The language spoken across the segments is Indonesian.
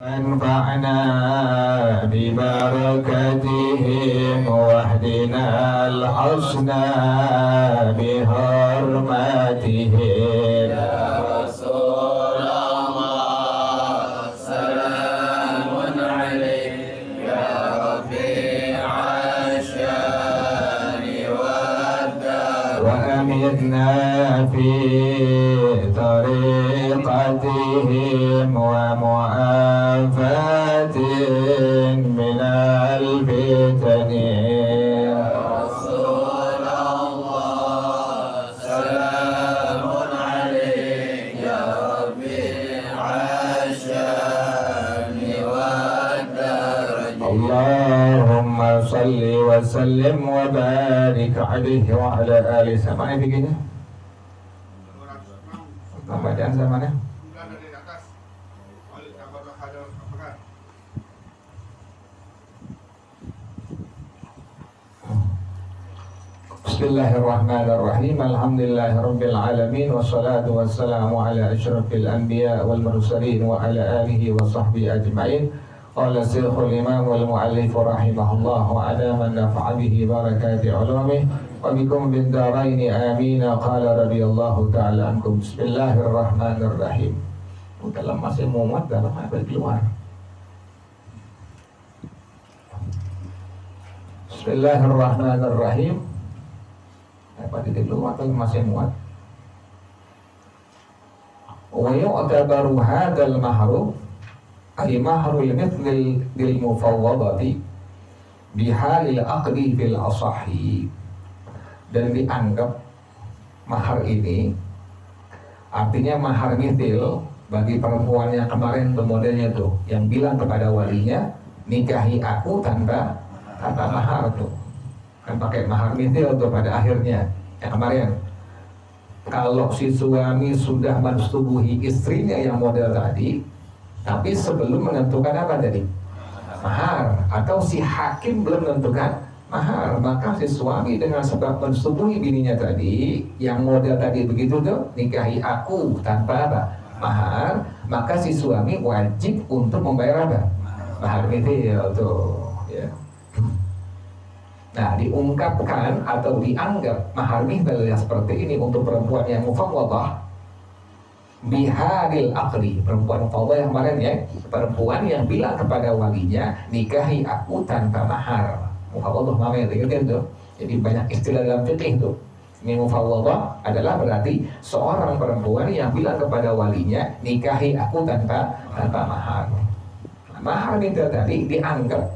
انفعنا ببركتهم واهدنا الحسنى بحرمتهم يا رسول الله سلام عليك يا رفيع الشان والدار وأمتنا في طريقتهم ومعافاة من الفتن يا رسول الله سلام عليك يا رفيع الشان والدرج اللهم صل وسلم وبارك عليه وعلى آله. Sama bikinnya bacaan zamanya. Bismillahirrahmanirrahim. Alhamdulillahirabbil alamin wassalatu wassalamu ala asyrafil anbiya wal mursalin wa ala alihi wa sahbihi ajmain. Qala Syekhul Imam wal Muallif rahimahullah wa ala man nafa'a bihi barakati ulumih wa bikum bid darain amin. Qala radhiyallahu ta'ala ankum. Bismillahirrahmanirrahim. Dalam masih muat dalam apa keluar. Bismillahirrahmanirrahim. Apa titik keluar atau masih muat? Wa yu'tabaru hadzal mahrum ay mahrul mithl lil mufawwadati bihalil aqdi fil asahi. Dan dianggap mahar ini artinya mahar mithil bagi perempuan yang kemarin tuh modelnya tuh yang bilang kepada walinya nikahi aku tanpa mahar tuh kan pakai mahar mithil tuh pada akhirnya yang kemarin. Kalau si suami sudah mensetubuhi istrinya yang model tadi, tapi sebelum menentukan apa tadi mahar, atau si hakim belum menentukan mahar, maka si suami dengan sebab mensetubuhi bininya tadi yang model tadi begitu tuh nikahi aku tanpa apa mahar, maka si suami wajib untuk membayar apa mahar mithil tuh ya. Nah, diungkapkan atau dianggap mahar mithil yang seperti ini untuk perempuan yang mufawwadah biharil aqli, perempuan mufawwadah yang kemarin ya, perempuan yang bilang kepada walinya nikahi aku tanpa mahar. Mufawwadah namanya tuh. Jadi banyak istilah dalam fikih tuh. Ini mufawwadah adalah berarti seorang perempuan yang bilang kepada walinya nikahi aku tanpa mahar. Mahar mithil tadi dianggap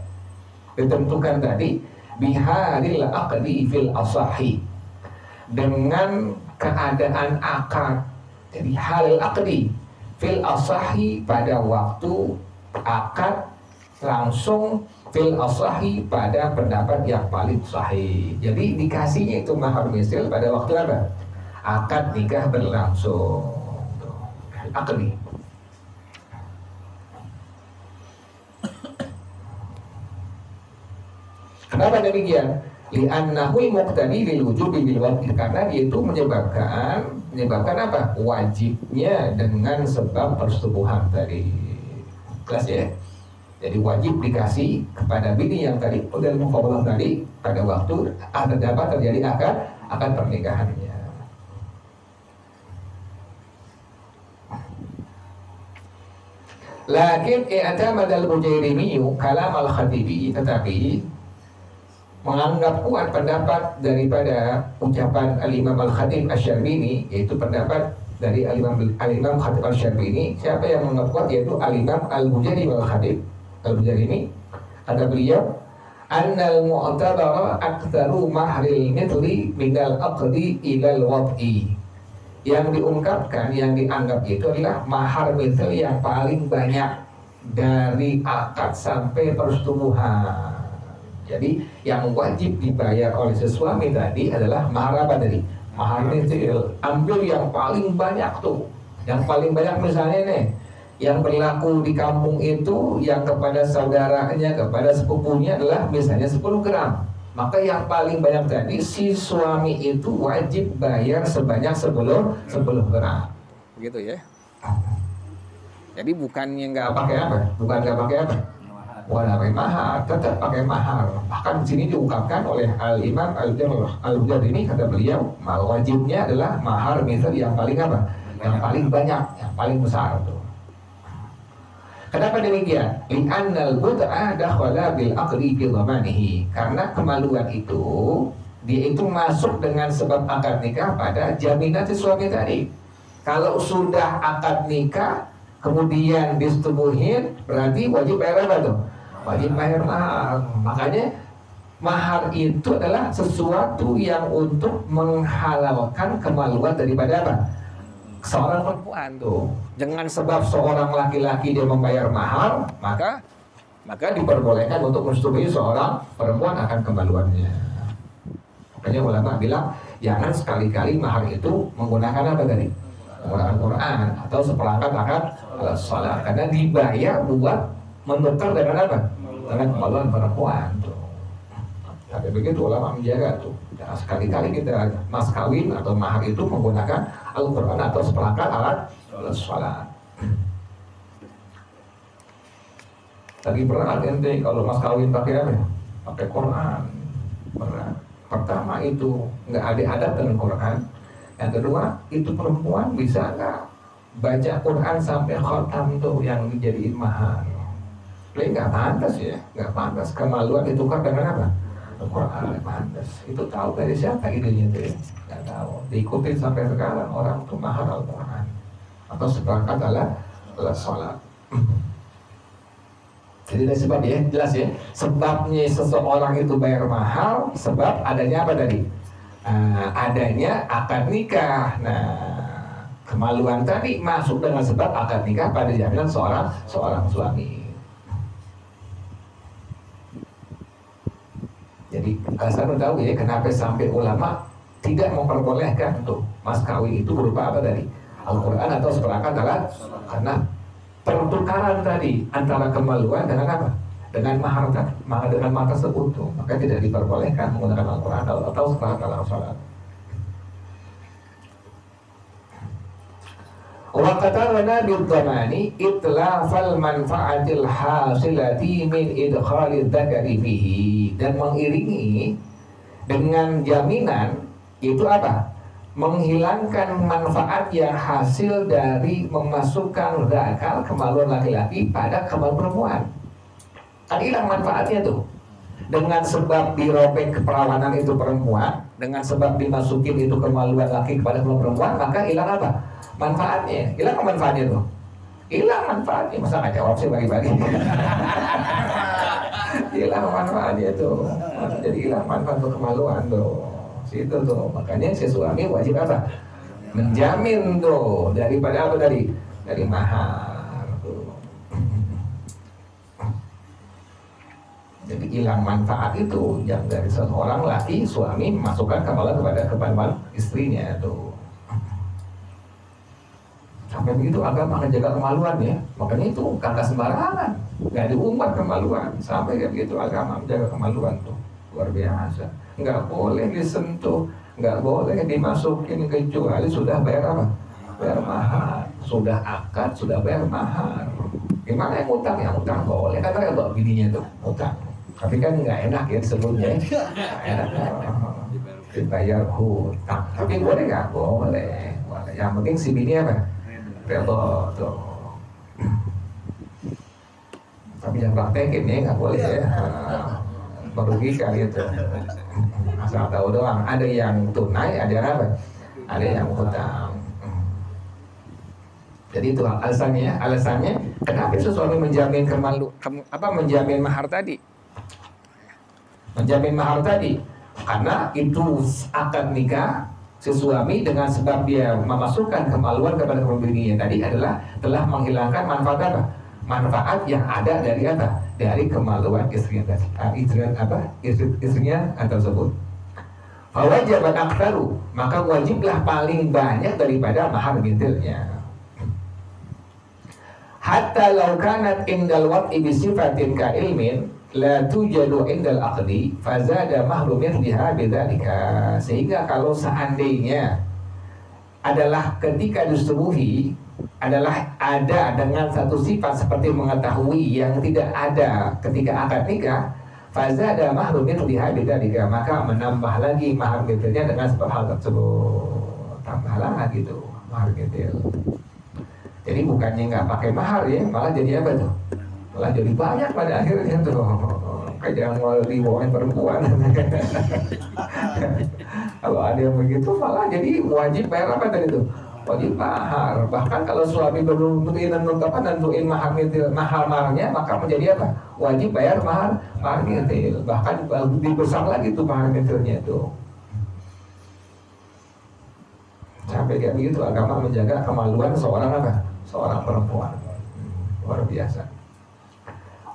ditentukan tadi biharil aqdi fil asahi, dengan keadaan akad. Jadi halil aqdi fil asahi pada waktu akad, langsung fil asahi pada pendapat yang paling sahih. Jadi dikasihnya itu mahar mithil pada waktu apa? Akad nikah berlangsung. Aqdi. Kenapa demikian? Li'annahu muqtadi lil wujubi bil waqti, karena dia itu menyebabkan apa? Wajibnya dengan sebab persetubuhan tadi. Kelas ya. Jadi wajib dikasih kepada bini yang tadi udah mufawwadah tadi pada waktu ada dapat terjadi akad pernikahannya. Lakin i'tamad al-Bujairimi kalam al-Khatibi, tetapi menganggap kuat pendapat daripada ucapan Al-Imam Al-Khatib Asy-Syarbini, yaitu pendapat dari Al-Imam Khatib Asy-Syarbini. Siapa yang menganggap kuat? Yaitu Al-Imam Al-Bujairimi Al-Khatib Al-Bujairimi. Kata beliau, annal mu'tabara aktsaru mahril mithli minal aqdi ilal wad'i. Yang diungkapkan, yang dianggap itu adalah mahar mithil yang paling banyak dari akad sampai persetubuhan. Jadi yang wajib dibayar oleh si suami tadi adalah mahar apa tadi? Mahar mithil. Ambil yang paling banyak tuh. Yang paling banyak misalnya nih, yang berlaku di kampung itu yang kepada saudaranya, kepada sepupunya adalah misalnya 10 gram. Maka yang paling banyak tadi si suami itu wajib bayar sebanyak 10 gram. Begitu ya. Jadi bukannya nggak pakai apa? Bukan nggak pakai apa? Bukan pakai mahar, tetap pakai mahar. Bahkan di sini diungkapkan oleh Al-Imam Al-Jazari, kata beliau, wajibnya adalah mahar misal yang paling apa? Yang paling banyak, yang paling besar tuh. Kenapa demikian? Li'annal bud'a dakhala bil aqli fi dhamanihi. Karena kemaluan itu dia itu masuk dengan sebab akad nikah pada jaminan si suami tadi. Kalau sudah akad nikah kemudian disetubuhin, berarti wajib bayar apa tuh? Wajib bayar mahar. Makanya mahar itu adalah sesuatu yang untuk menghalalkan kemaluan daripada apa? Seorang perempuan tuh. Jangan sebab seorang laki-laki dia membayar mahar, maka diperbolehkan untuk menyetubuhi seorang perempuan akan kemaluannya. Makanya ulama bilang jangan sekali-kali mahar itu menggunakan apa tadi? Menggunakan Quran atau seperangkat akan salat, karena dibayar buat menukar dengan apa? Dengan kemaluan perempuan tuh. Tapi begitu ulama menjaga tuh. Ya, sekali-kali kita mas kawin atau mahar itu menggunakan Al-Quran atau seperangkat alat salat. Tadi berat ente kalau mas kawin pakai apa? Pakai Quran. Berat. Pertama itu nggak ada adab dengan Quran. Yang kedua itu perempuan bisa nggak baca Quran sampai khatam tuh yang dijadiin mahar. Nggak pantas ya, nggak pantas. Kemaluan ditukar dengan apa? Al-Quran pantas. Itu tahu dari siapa idenya tuh ya? Nggak tahu. Diikutin sampai sekarang orang tuh mahar Al-Quran atau seperangkat alat salat. Jadi dari sebab ya, jelas ya. Sebabnya seseorang itu bayar mahal, sebab adanya apa tadi? Adanya akad nikah. Nah, kemaluan tadi masuk dengan sebab akad nikah pada jaminan seorang suami. Jadi alasan tahu ya kenapa sampai ulama tidak memperbolehkan untuk mas kawin itu berupa apa tadi? Al-Quran atau seperangkat alat, karena pertukaran tadi antara kemaluan dengan apa? Dengan mahar tersebut tuh, maka tidak diperbolehkan menggunakan Al-Quran atau seperangkat alat salat. Wa qatarana bid-dhamani itlafal manfaatil hasilati min idkhalid dzakari fihi, dan mengiringi dengan jaminan itu apa? Menghilangkan manfaat yang hasil dari memasukkan zakar kemaluan laki-laki pada kemaluan perempuan. Kan hilang manfaatnya tuh. Dengan sebab dirobek keperawanan itu perempuan, dengan sebab dimasukin itu kemaluan laki kepada kemaluan perempuan, maka hilang apa? Manfaatnya. Hilang apa manfaatnya tuh? Hilang manfaatnya. Masa nggak jawab sih bagi-bagi? Hilang manfaatnya tuh. Jadi hilang manfaat untuk kemaluan tuh. Situ tuh. Makanya si suami wajib apa? Menjamin tuh daripada apa tadi? Dari mahar tuh. Jadi hilang manfaat itu yang dari seorang laki suami memasukkan kemaluan kepada istrinya tuh. Sampai begitu agama menjaga kemaluan ya. Makanya itu kagak sembarangan. Nggak diumbar kemaluan. Sampai kayak begitu agama menjaga kemaluan tuh. Luar biasa. Nggak boleh disentuh, nggak boleh dimasukin kecuali sudah bayar apa? Bayar mahar. Sudah akad, sudah bayar mahar. Gimana yang utang? Yang utang boleh. Kata ya bininya tuh utang. Tapi kan nggak enak ya sebelumnya. Enak dibayar hutang. Tapi boleh nggak? Boleh. Yang penting si bini apa? Redho tuh. Tapi yang praktekin ya nggak boleh ya. Merugikan itu. Asal tahu doang. Ada yang tunai, ada yang apa? Ada yang hutang. Jadi itu alasannya. Alasannya kenapa suami menjamin menjamin mahar tadi? Menjamin mahar tadi karena itu akad nikah. Si suami dengan sebab dia memasukkan kemaluan kepada bininya tadi adalah telah menghilangkan manfaat apa? Manfaat yang ada dari apa? Dari kemaluan istrinya tadi. Istrinya tersebut. Fawajabat aktsaru, maka wajiblah paling banyak daripada mahar bintilnya. Hatta law kanat indal wad'i bi sifatin ka ilmin la tujadu indal aqdi fazada mahrumin biha bidzalika. Sehingga kalau seandainya adalah ketika disetubuhi adalah ada dengan satu sifat seperti mengetahui yang tidak ada ketika akad nikah, fazada mahru mithliha bidzalika, maka menambah lagi mahar mithilnya dengan sebab hal tersebut. Tambahlah gitu mahar mithil. Jadi bukannya nggak pakai mahar ya, malah jadi apa tuh? Malah jadi banyak pada akhirnya tuh. Kayak mau dibawain perempuan. Kalau ada yang begitu malah jadi wajib bayar apa tadi tuh? Wajib mahar. Bahkan kalau suami belum nentuin mahar mithil, mahar maharnya, maka menjadi apa? Wajib bayar mahar mithil. Bahkan lebih besar lagi tuh mahar mithilnya tuh. Sampai kayak begitu agama menjaga kemaluan seorang apa? Seorang perempuan. Luar biasa.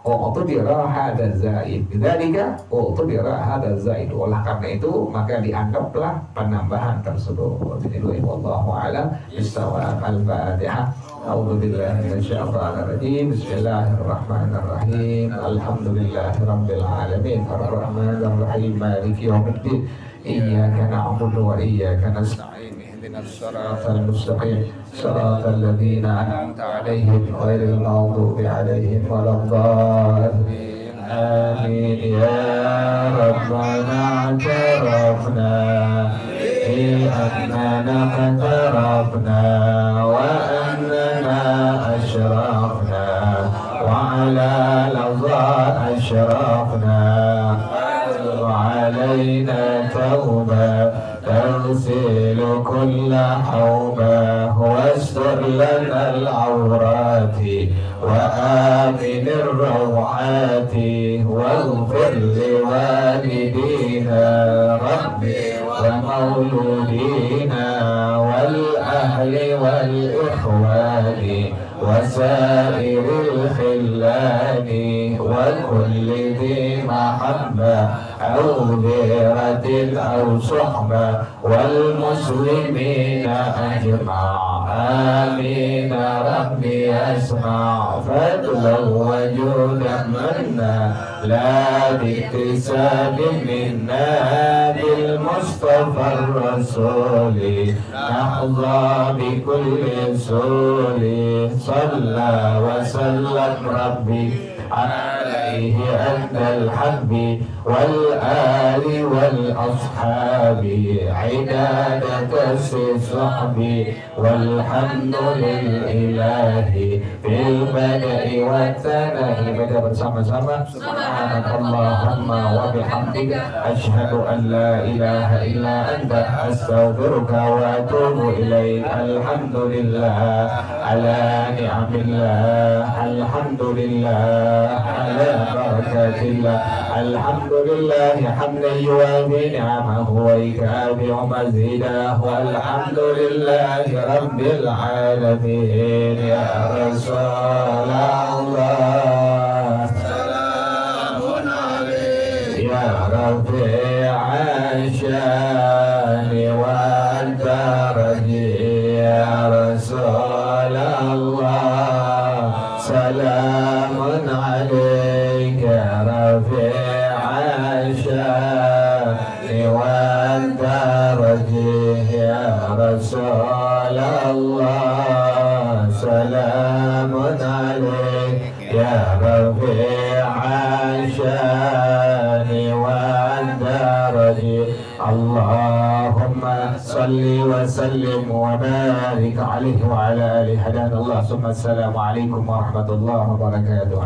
U'tubira hadza zaid. Bidzalika u'tubira hadza zaid. Oleh karena itu maka dianggaplah penambahan tersebut. Ini wallahu a'lam bissawab. Al-Fatihah. A'udzu billahi minasyaitonir rajim. Bismillahirrahmanirrahim. Alhamdulillahirabbil alamin. Arrahmanir rahim. Maliki yaumiddin. Iyyaka na'budu wa iyyaka nasta'in. Ihdinas siratal mustaqim. صراط الذين أنعمت عليهم غير المغضوب عليهم ولا الضالين آمين يا ربنا اعترفنا بأننا اقترفنا وأننا أشرفنا وعلى لظى أشرفنا وعلينا توبة تغسل كل حوبة واستر لنا العورات وآمن الروعات واغفر لوالدينا ربي ومولودينا والأهل والإخوان وسائر الخلان وكل ذي محبة أو ذرة أو صحبة والمسلمين أجمع آمين ربي أسمع فضلا وجودا منا لا باكتساب منا بالمصطفى الرسول نحظى بكل سول صلى وسلم ربي عليه أنت الحب والآل والأصحاب عدادة الصحب والحمد لله في البدء والثناء. Baca bersama-sama. Subhanakallahumma wa bihamdika asyhadu an la ilaha illa anta astaghfiruka wa atubu ilaik. Alhamdulillah ala ni'amillah. Alhamdulillah ala barakatillah. Alhamdulillah hamdan yuwafi ni'amahu wa yukafi'u mazidah. Walhamdulillahi rabbil alamin. Ya Rasulullah salamun alayhi ya rafi'a syani wa daraji. Ya Rasulullah salamun alayhi ya rafi'a syani wa daraji. Ya Rasulullah salamun alayhi ya rafi'a syani wa daraji. Allahumma salli wa sallim wa barik alaihi wa ala alihi. Hadana Allah. Assalamualaikum warahmatullahi wabarakatuh.